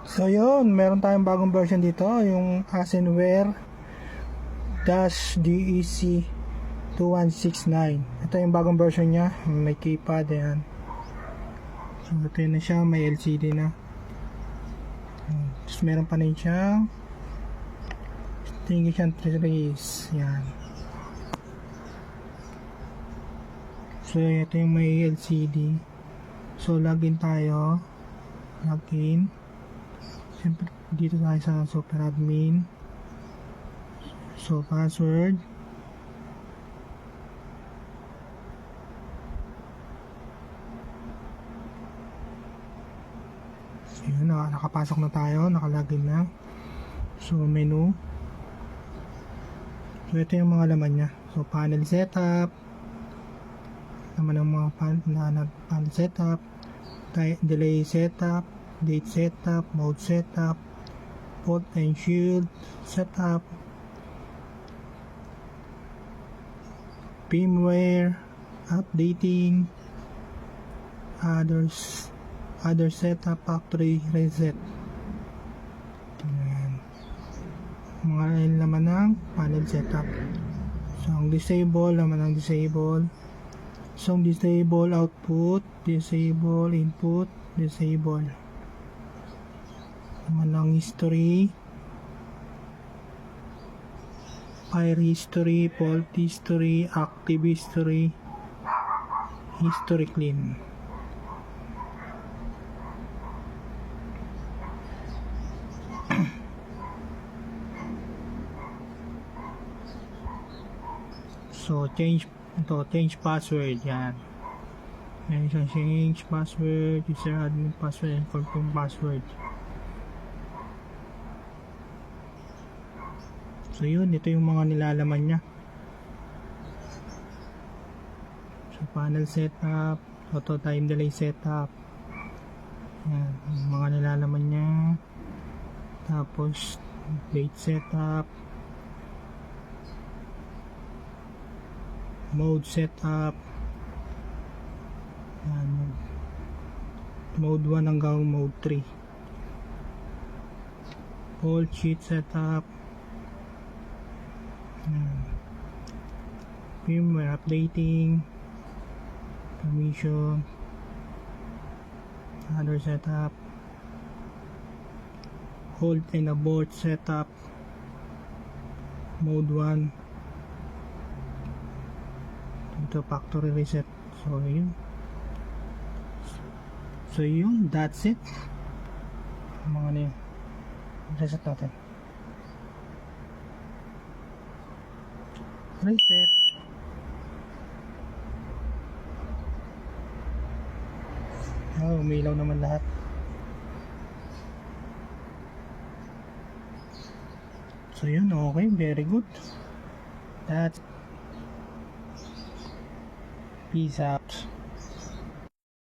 So yun, meron tayong bagong version dito, yung Alienware DEC 2169. Ito yung bagong version niya, may keypad yan. So ito na siya, may LCD na. Tapos meron pa rin siyang distinguishing trace. Yan. So ito yung may LCD. So login tayo. Login. Siyempre dito tayo sa super admin. So password. So yun, nakapasok na tayo, nakalagin na. So menu. So ito yung mga laman niya. So panel setup. Naman ang mga panel setup. Delay setup. Date setup. Mode setup. Port and shield setup. Firmware updating. Other setup, factory reset. Ayan. Mga laman ng panel setup. So ang disable, laman ng disable. So ang disable output, disable input, disable. Laman ng history, fire history, fault history, active history, history clean. So change password, yan. Yan isang change password, user admin password, and confirm password. So yun, ito yung mga nilalaman niya. So panel setup, auto time delay setup. Yan, yung mga nilalaman niya. Tapos date setup, mode setup. Yan, mode 1 hanggang mode 3. All sheet setup. Firmware updating, permission, other setup, hold and abort setup, mode 1. Ito factory reset. So yun, that's it. Mga ano yun, reset natin. Reset. Umilaw naman lahat. So yun, okay, very good. That's peace out.